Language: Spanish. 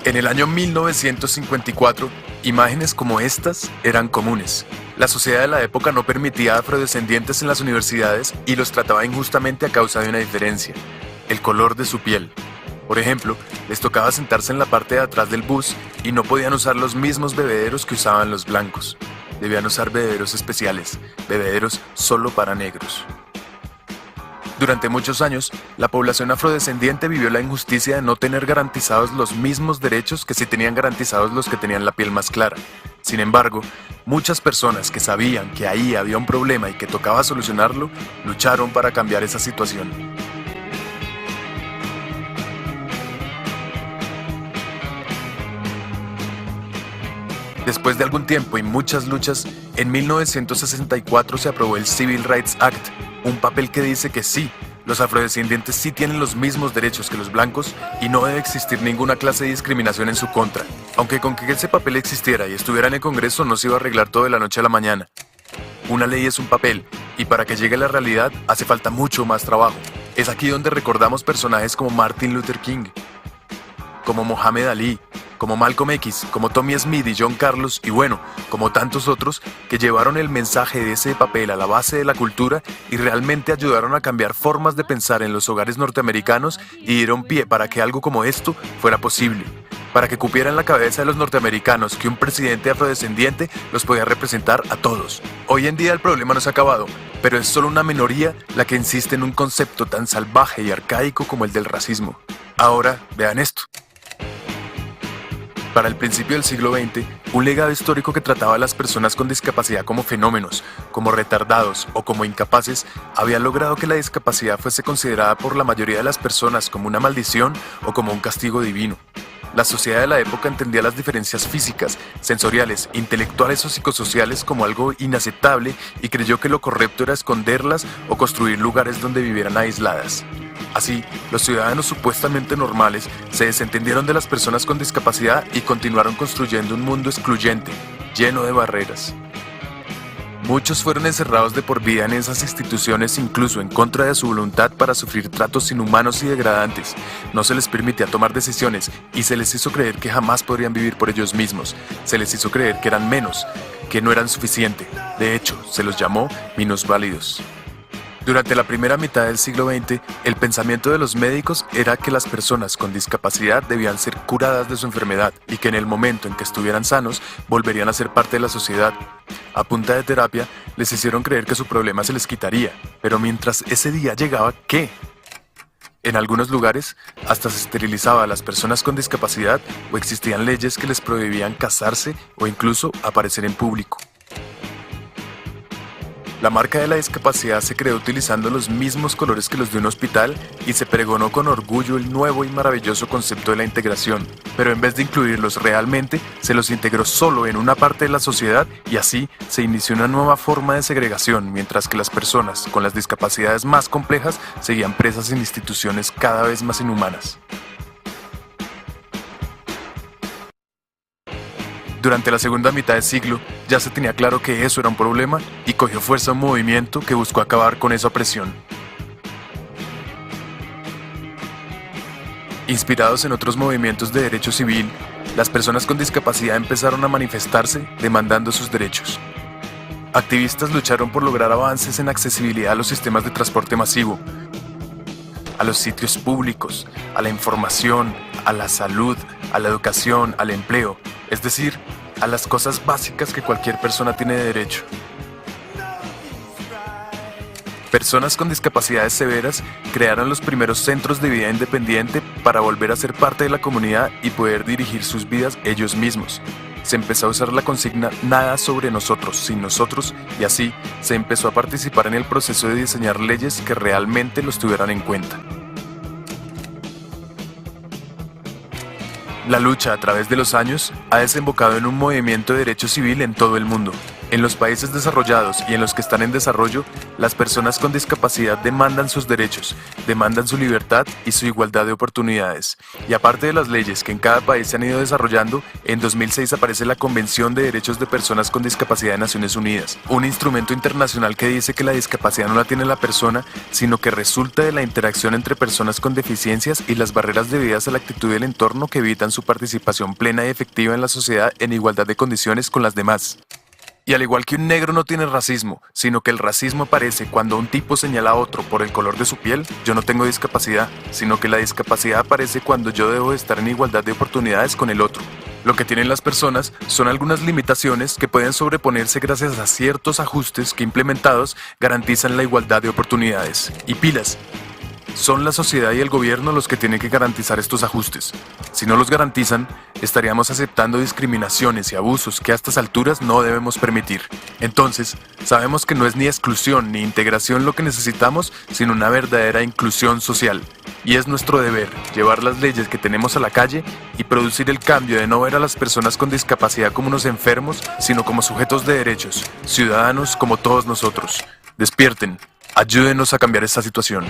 En el año 1954, imágenes como estas eran comunes. La sociedad de la época no permitía a afrodescendientes en las universidades y los trataba injustamente a causa de una diferencia: el color de su piel. Por ejemplo, les tocaba sentarse en la parte de atrás del bus y no podían usar los mismos bebederos que usaban los blancos. Debían usar bebederos especiales, bebederos solo para negros. Durante muchos años, la población afrodescendiente vivió la injusticia de no tener garantizados los mismos derechos que si tenían garantizados los que tenían la piel más clara. Sin embargo, muchas personas que sabían que ahí había un problema y que tocaba solucionarlo, lucharon para cambiar esa situación. Después de algún tiempo y muchas luchas, en 1964 se aprobó el Civil Rights Act, un papel que dice que sí, los afrodescendientes sí tienen los mismos derechos que los blancos y no debe existir ninguna clase de discriminación en su contra. Aunque con que ese papel existiera y estuviera en el Congreso no se iba a arreglar todo de la noche a la mañana. Una ley es un papel, y para que llegue a la realidad hace falta mucho más trabajo. Es aquí donde recordamos personajes como Martin Luther King, como Mohamed Ali, como Malcolm X, como Tommy Smith y John Carlos, y bueno, como tantos otros que llevaron el mensaje de ese papel a la base de la cultura y realmente ayudaron a cambiar formas de pensar en los hogares norteamericanos y dieron pie para que algo como esto fuera posible, para que cupiera en la cabeza de los norteamericanos que un presidente afrodescendiente los podía representar a todos. Hoy en día el problema no se ha acabado, pero es solo una minoría la que insiste en un concepto tan salvaje y arcaico como el del racismo. Ahora, vean esto. Para el principio del siglo XX, un legado histórico que trataba a las personas con discapacidad como fenómenos, como retardados o como incapaces, había logrado que la discapacidad fuese considerada por la mayoría de las personas como una maldición o como un castigo divino. La sociedad de la época entendía las diferencias físicas, sensoriales, intelectuales o psicosociales como algo inaceptable y creyó que lo correcto era esconderlas o construir lugares donde vivieran aisladas. Así, los ciudadanos supuestamente normales se desentendieron de las personas con discapacidad y continuaron construyendo un mundo excluyente, lleno de barreras. Muchos fueron encerrados de por vida en esas instituciones, incluso en contra de su voluntad, para sufrir tratos inhumanos y degradantes. No se les permitía tomar decisiones y se les hizo creer que jamás podrían vivir por ellos mismos. Se les hizo creer que eran menos, que no eran suficiente. De hecho, se los llamó minusválidos. Durante la primera mitad del siglo XX, el pensamiento de los médicos era que las personas con discapacidad debían ser curadas de su enfermedad y que en el momento en que estuvieran sanos, volverían a ser parte de la sociedad. A punta de terapia, les hicieron creer que su problema se les quitaría, pero mientras ese día llegaba, ¿qué? En algunos lugares, hasta se esterilizaba a las personas con discapacidad o existían leyes que les prohibían casarse o incluso aparecer en público. La marca de la discapacidad se creó utilizando los mismos colores que los de un hospital y se pregonó con orgullo el nuevo y maravilloso concepto de la integración, pero en vez de incluirlos realmente, se los integró solo en una parte de la sociedad y así se inició una nueva forma de segregación, mientras que las personas con las discapacidades más complejas seguían presas en instituciones cada vez más inhumanas. Durante la segunda mitad del siglo, ya se tenía claro que eso era un problema y cogió fuerza un movimiento que buscó acabar con esa opresión. Inspirados en otros movimientos de derecho civil, las personas con discapacidad empezaron a manifestarse demandando sus derechos. Activistas lucharon por lograr avances en accesibilidad a los sistemas de transporte masivo, a los sitios públicos, a la información, a la salud, a la educación, al empleo, es decir, a las cosas básicas que cualquier persona tiene derecho. Personas con discapacidades severas crearon los primeros centros de vida independiente para volver a ser parte de la comunidad y poder dirigir sus vidas ellos mismos. Se empezó a usar la consigna "nada sobre nosotros, sin nosotros", y así se empezó a participar en el proceso de diseñar leyes que realmente los tuvieran en cuenta. La lucha a través de los años ha desembocado en un movimiento de derecho civil en todo el mundo. En los países desarrollados y en los que están en desarrollo, las personas con discapacidad demandan sus derechos, demandan su libertad y su igualdad de oportunidades. Y aparte de las leyes que en cada país se han ido desarrollando, en 2006 aparece la Convención de Derechos de Personas con Discapacidad de Naciones Unidas, un instrumento internacional que dice que la discapacidad no la tiene la persona, sino que resulta de la interacción entre personas con deficiencias y las barreras debidas a la actitud del entorno que evitan su participación plena y efectiva en la sociedad en igualdad de condiciones con las demás. Y al igual que un negro no tiene racismo, sino que el racismo aparece cuando un tipo señala a otro por el color de su piel, yo no tengo discapacidad, sino que la discapacidad aparece cuando yo debo de estar en igualdad de oportunidades con el otro. Lo que tienen las personas son algunas limitaciones que pueden sobreponerse gracias a ciertos ajustes que implementados garantizan la igualdad de oportunidades. Y pilas, son la sociedad y el gobierno los que tienen que garantizar estos ajustes. Si no los garantizan, estaríamos aceptando discriminaciones y abusos que a estas alturas no debemos permitir. Entonces, sabemos que no es ni exclusión ni integración lo que necesitamos, sino una verdadera inclusión social. Y es nuestro deber llevar las leyes que tenemos a la calle y producir el cambio de no ver a las personas con discapacidad como unos enfermos, sino como sujetos de derechos, ciudadanos como todos nosotros. Despierten, ayúdenos a cambiar esta situación.